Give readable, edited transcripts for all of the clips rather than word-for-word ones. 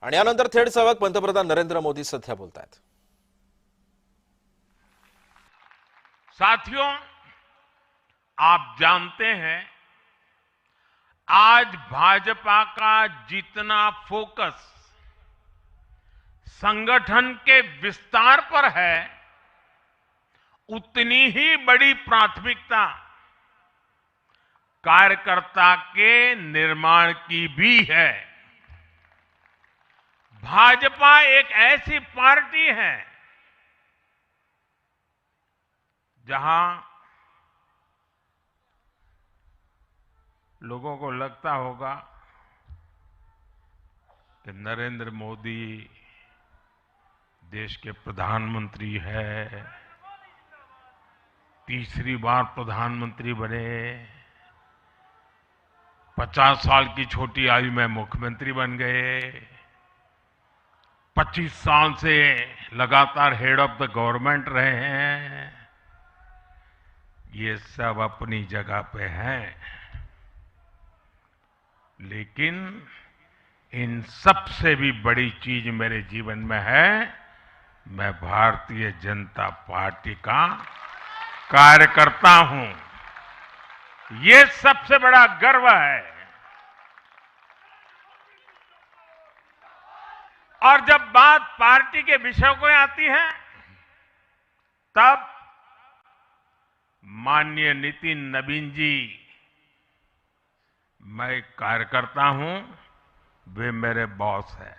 आणि यानंतर थेट सहभाग पंतप्रधान नरेंद्र मोदी सध्या बोलतायत। साथियों, आप जानते हैं आज भाजपा का जितना फोकस संगठन के विस्तार पर है, उतनी ही बड़ी प्राथमिकता कार्यकर्ता के निर्माण की भी है। भाजपा एक ऐसी पार्टी है जहां लोगों को लगता होगा कि नरेंद्र मोदी देश के प्रधानमंत्री है, तीसरी बार प्रधानमंत्री बने, 50 साल की छोटी आयु में मुख्यमंत्री बन गए, 25 साल से लगातार हेड ऑफ द गवर्नमेंट रहे हैं। ये सब अपनी जगह पे हैं, लेकिन इन सबसे भी बड़ी चीज मेरे जीवन में है, मैं भारतीय जनता पार्टी का कार्यकर्ता हूं। ये सबसे बड़ा गर्व है। और जब बात पार्टी के विषयों को आती है, तब माननीय नितिन नवीन जी, मैं एक कार्यकर्ता हूं, वे मेरे बॉस हैं।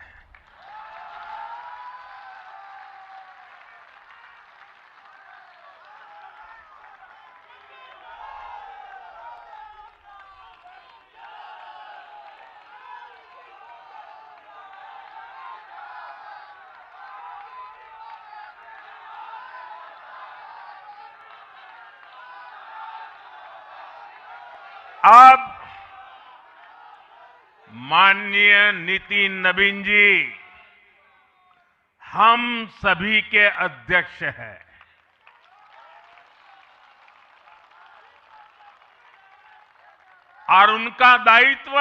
अब माननीय नितिन नवीन जी हम सभी के अध्यक्ष हैं। और उनका दायित्व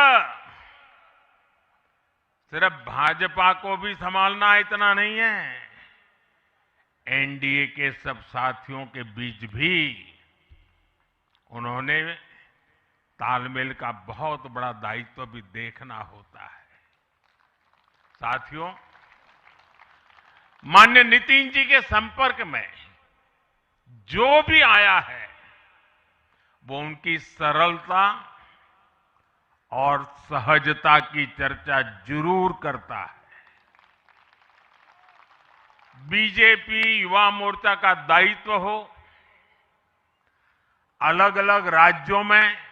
सिर्फ भाजपा को भी संभालना इतना नहीं है, एनडीए के सब साथियों के बीच भी उन्होंने तालमेल का बहुत बड़ा दायित्व भी देखना होता है। साथियों, माननीय नितिन जी के संपर्क में जो भी आया है, वो उनकी सरलता और सहजता की चर्चा जरूर करता है। बीजेपी युवा मोर्चा का दायित्व हो, अलग अलग राज्यों में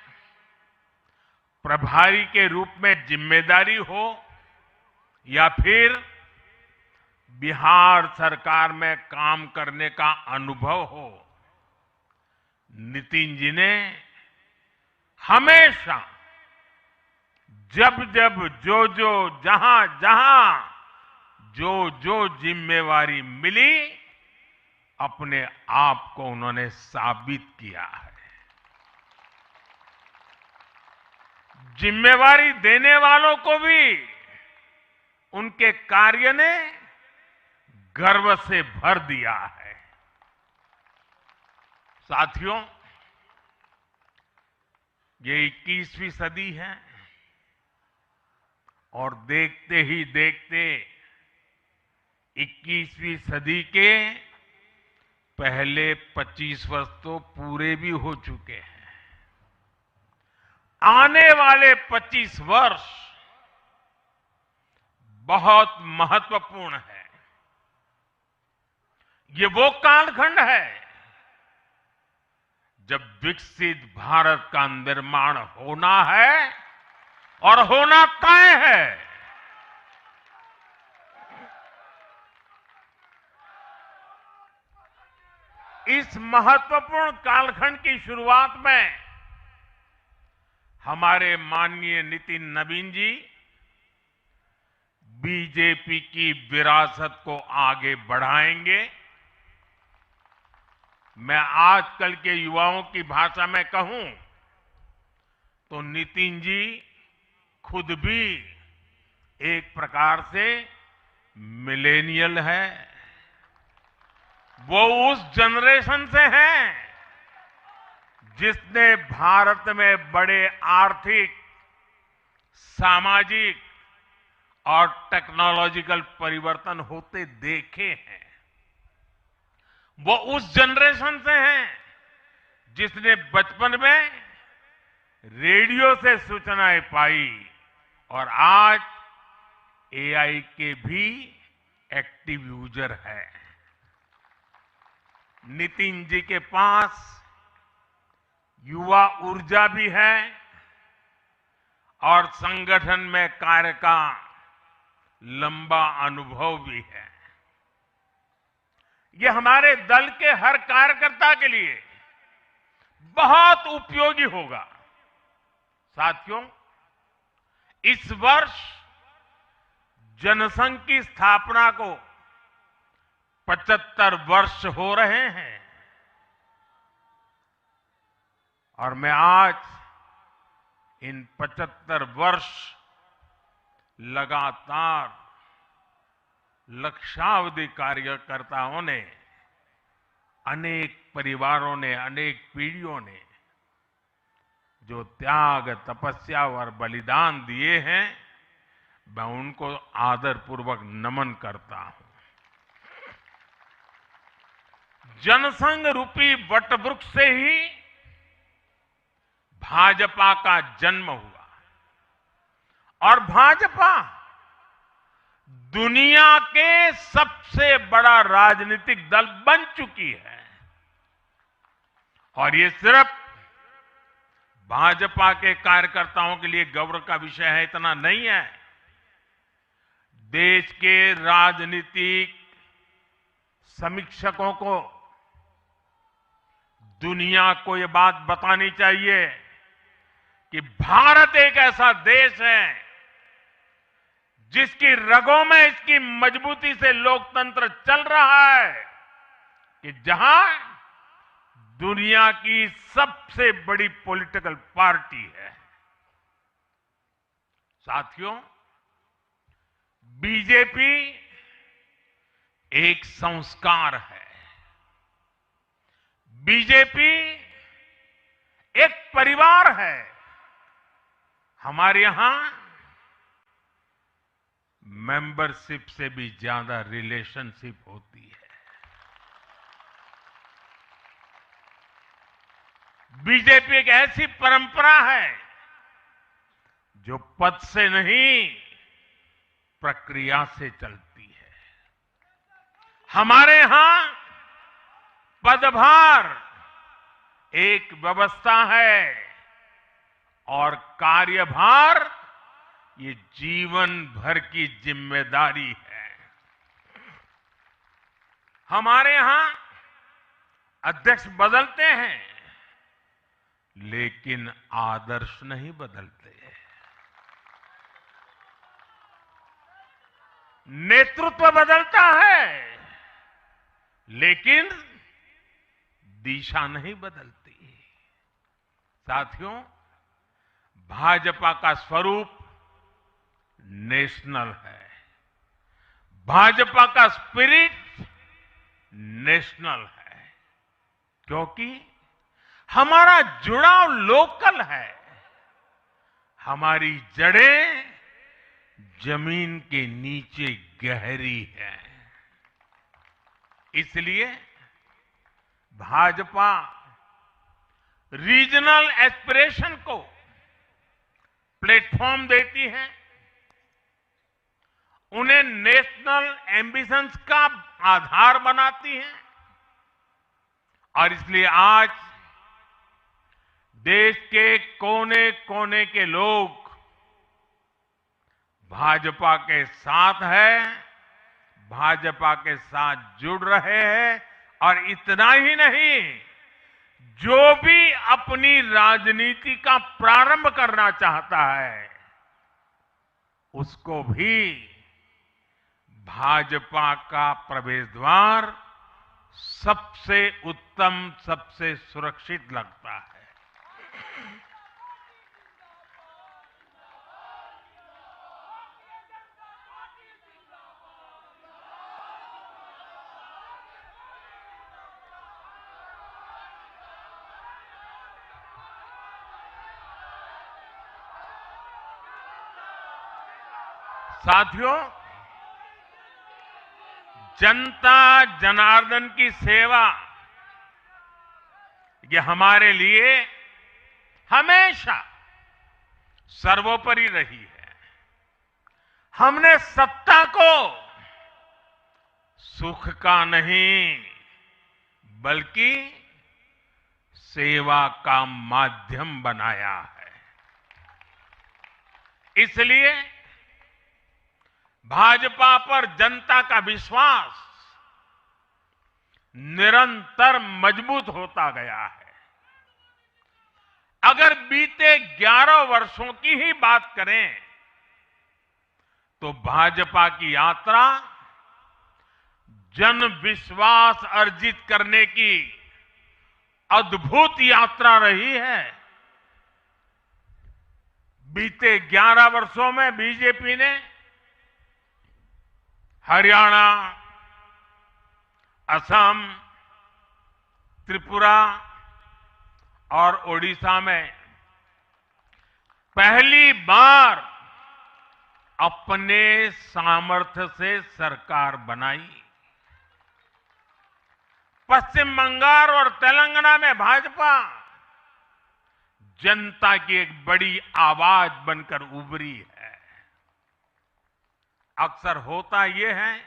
प्रभारी के रूप में जिम्मेदारी हो, या फिर बिहार सरकार में काम करने का अनुभव हो, नितिन जी ने हमेशा जब जब जो जहां जो जिम्मेवारी मिली, अपने आप को उन्होंने साबित किया है। जिम्मेवारी देने वालों को भी उनके कार्य ने गर्व से भर दिया है। साथियों, ये 21वीं सदी है और देखते ही देखते 21वीं सदी के पहले 25 वर्ष तो पूरे भी हो चुके हैं। आने वाले 25 वर्ष बहुत महत्वपूर्ण है। ये वो कालखंड है जब विकसित भारत का निर्माण होना है और होना तय है। इस महत्वपूर्ण कालखंड की शुरुआत में हमारे माननीय नितिन नवीन जी बीजेपी की विरासत को आगे बढ़ाएंगे। मैं आजकल के युवाओं की भाषा में कहूं तो नितिन जी खुद भी एक प्रकार से मिलेनियल है। वो उस जनरेशन से हैं जिसने भारत में बड़े आर्थिक, सामाजिक और टेक्नोलॉजिकल परिवर्तन होते देखे हैं। वो उस जनरेशन से हैं जिसने बचपन में रेडियो से सूचनाएं पाई और आज एआई के भी एक्टिव यूजर है। नितिन जी के पास युवा ऊर्जा भी है और संगठन में कार्य का लंबा अनुभव भी है। ये हमारे दल के हर कार्यकर्ता के लिए बहुत उपयोगी होगा। साथियों, इस वर्ष जनसंघ की स्थापना को 75 वर्ष हो रहे हैं और मैं आज इन 75 वर्ष लगातार लक्षावधि कार्यकर्ताओं ने, अनेक परिवारों ने, अनेक पीढ़ियों ने जो त्याग, तपस्या और बलिदान दिए हैं, मैं उनको आदरपूर्वक नमन करता हूं। जनसंघ रूपी वटवृक्ष से ही भाजपा का जन्म हुआ और भाजपा दुनिया के सबसे बड़ा राजनीतिक दल बन चुकी है। और ये सिर्फ भाजपा के कार्यकर्ताओं के लिए गौरव का विषय है, इतना नहीं है। देश के राजनीतिक समीक्षकों को दुनिया को ये बात बतानी चाहिए कि भारत एक ऐसा देश है जिसकी रगों में इसकी मजबूती से लोकतंत्र चल रहा है, कि जहां दुनिया की सबसे बड़ी पॉलिटिकल पार्टी है। साथियों, बीजेपी एक संस्कार है। बीजेपी एक परिवार है। हमारे यहां मेंबरशिप से भी ज्यादा रिलेशनशिप होती है। बीजेपी एक ऐसी परंपरा है जो पद से नहीं, प्रक्रिया से चलती है। हमारे यहां पदभार एक व्यवस्था है और कार्यभार ये जीवन भर की जिम्मेदारी है। हमारे यहां अध्यक्ष बदलते हैं, लेकिन आदर्श नहीं बदलते। नेतृत्व बदलता है, लेकिन दिशा नहीं बदलती। साथियों, भाजपा का स्वरूप नेशनल है। भाजपा का स्पिरिट नेशनल है, क्योंकि हमारा जुड़ाव लोकल है। हमारी जड़ें जमीन के नीचे गहरी है। इसलिए भाजपा रीजनल एस्पिरेशन को प्लेटफॉर्म देती है, उन्हें नेशनल एम्बिशंस का आधार बनाती है। और इसलिए आज देश के कोने कोने के लोग भाजपा के साथ हैं, भाजपा के साथ जुड़ रहे हैं। और इतना ही नहीं, जो भी अपनी राजनीति का प्रारंभ करना चाहता है, उसको भी भाजपा का प्रवेश द्वार सबसे उत्तम, सबसे सुरक्षित लगता है। साथियों, जनता जनार्दन की सेवा ये हमारे लिए हमेशा सर्वोपरि रही है। हमने सत्ता को सुख का नहीं बल्कि सेवा का माध्यम बनाया है। इसलिए भाजपा पर जनता का विश्वास निरंतर मजबूत होता गया है। अगर बीते 11 वर्षों की ही बात करें तो भाजपा की यात्रा जन विश्वास अर्जित करने की अद्भुत यात्रा रही है। बीते 11 वर्षों में बीजेपी ने हरियाणा, असम, त्रिपुरा और ओडिशा में पहली बार अपने सामर्थ्य से सरकार बनाई। पश्चिम बंगाल और तेलंगाना में भाजपा जनता की एक बड़ी आवाज बनकर उभरी है। अक्सर होता यह है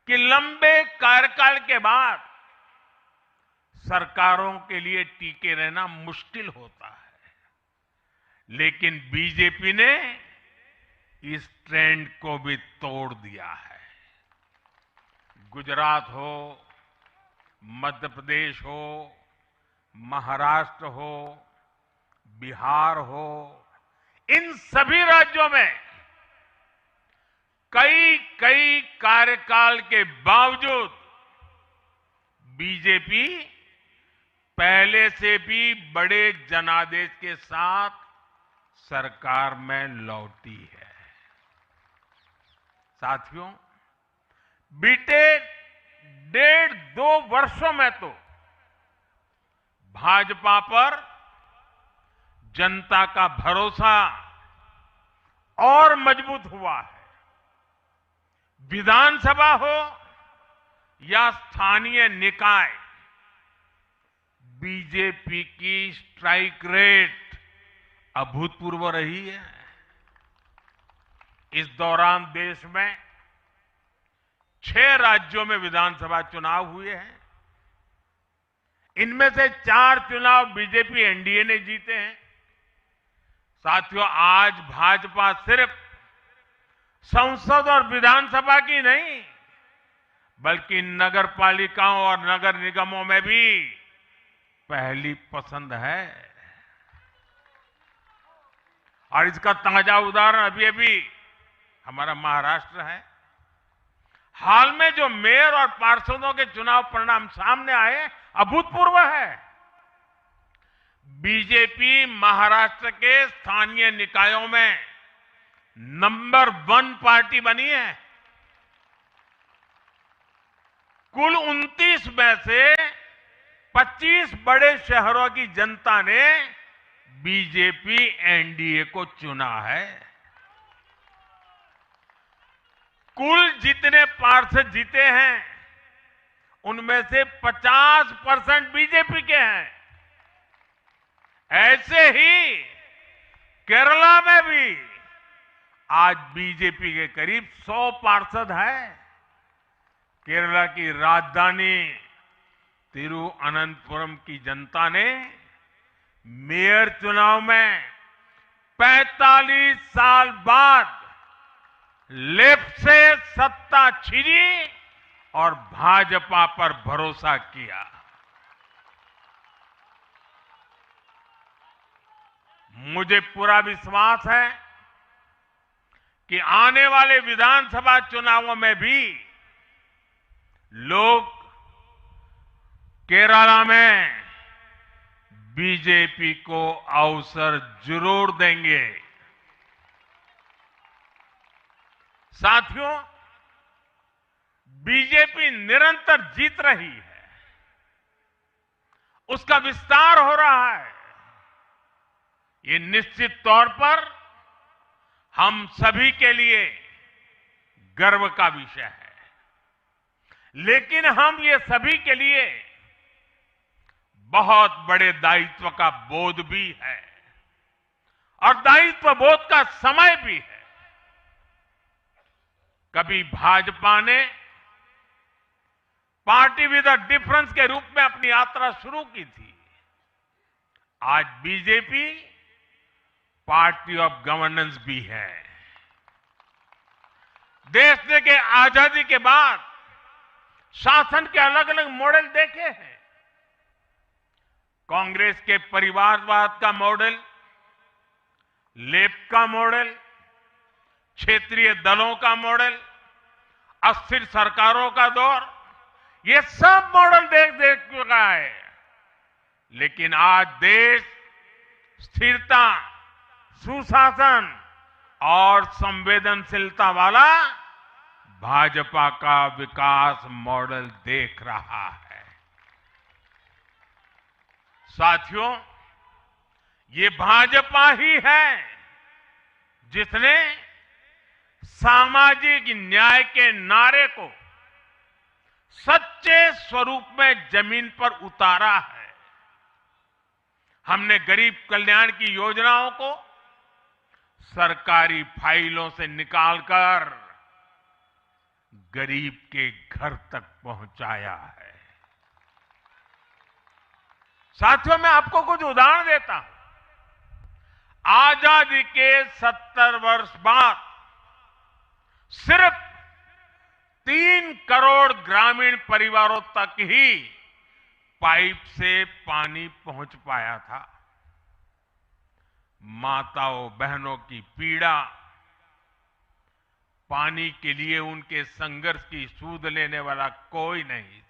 कि लंबे कार्यकाल के बाद सरकारों के लिए टिके रहना मुश्किल होता है, लेकिन बीजेपी ने इस ट्रेंड को भी तोड़ दिया है। गुजरात हो, मध्य प्रदेश हो, महाराष्ट्र हो, बिहार हो, इन सभी राज्यों में कई कार्यकाल के बावजूद बीजेपी पहले से भी बड़े जनादेश के साथ सरकार में लौटी है। साथियों, बीते 1.5-2 वर्षों में तो भाजपा पर जनता का भरोसा और मजबूत हुआ है। विधानसभा हो या स्थानीय निकाय, बीजेपी की स्ट्राइक रेट अभूतपूर्व रही है। इस दौरान देश में 6 राज्यों में विधानसभा चुनाव हुए हैं। इनमें से 4 चुनाव बीजेपी एनडीए ने जीते हैं। साथियों, आज भाजपा सिर्फ संसद और विधानसभा की नहीं बल्कि नगर पालिकाओं और नगर निगमों में भी पहली पसंद है। और इसका ताजा उदाहरण अभी हमारा महाराष्ट्र है। हाल में जो मेयर और पार्षदों के चुनाव परिणाम सामने आए, अभूतपूर्व है। बीजेपी महाराष्ट्र के स्थानीय निकायों में नंबर 1 पार्टी बनी है। कुल 29 में से 25 बड़े शहरों की जनता ने बीजेपी एनडीए को चुना है। कुल जितने पार्षद जीते हैं उनमें से 50% बीजेपी के हैं। ऐसे ही केरला में भी आज बीजेपी के करीब 100 पार्षद हैं। केरला की राजधानी तिरुअनंतपुरम की जनता ने मेयर चुनाव में 45 साल बाद लेफ्ट से सत्ता छीनी और भाजपा पर भरोसा किया। मुझे पूरा विश्वास है कि आने वाले विधानसभा चुनावों में भी लोग केरला में बीजेपी को अवसर जरूर देंगे। साथियों, बीजेपी निरंतर जीत रही है, उसका विस्तार हो रहा है। ये निश्चित तौर पर हम सभी के लिए गर्व का विषय है। लेकिन हम ये सभी के लिए बहुत बड़े दायित्व का बोध भी है और दायित्व बोध का समय भी है। कभी भाजपा ने पार्टी विद अ डिफरेंस के रूप में अपनी यात्रा शुरू की थी। आज बीजेपी पार्टी ऑफ गवर्नेंस भी है। देश के आजादी के बाद शासन के अलग अलग मॉडल देखे हैं। कांग्रेस के परिवारवाद का मॉडल, लेफ्ट का मॉडल, क्षेत्रीय दलों का मॉडल, अस्थिर सरकारों का दौर, ये सब मॉडल देख चुका है। लेकिन आज देश स्थिरता, सुशासन और संवेदनशीलता वाला भाजपा का विकास मॉडल देख रहा है। साथियों, ये भाजपा ही है जिसने सामाजिक न्याय के नारे को सच्चे स्वरूप में जमीन पर उतारा है। हमने गरीब कल्याण की योजनाओं को सरकारी फाइलों से निकालकर गरीब के घर तक पहुंचाया है। साथियों, मैं आपको कुछ उदाहरण देता हूं। आजादी के 70 वर्ष बाद सिर्फ 3 करोड़ ग्रामीण परिवारों तक ही पाइप से पानी पहुंच पाया था। माताओं बहनों की पीड़ा, पानी के लिए उनके संघर्ष की सूध लेने वाला कोई नहीं था।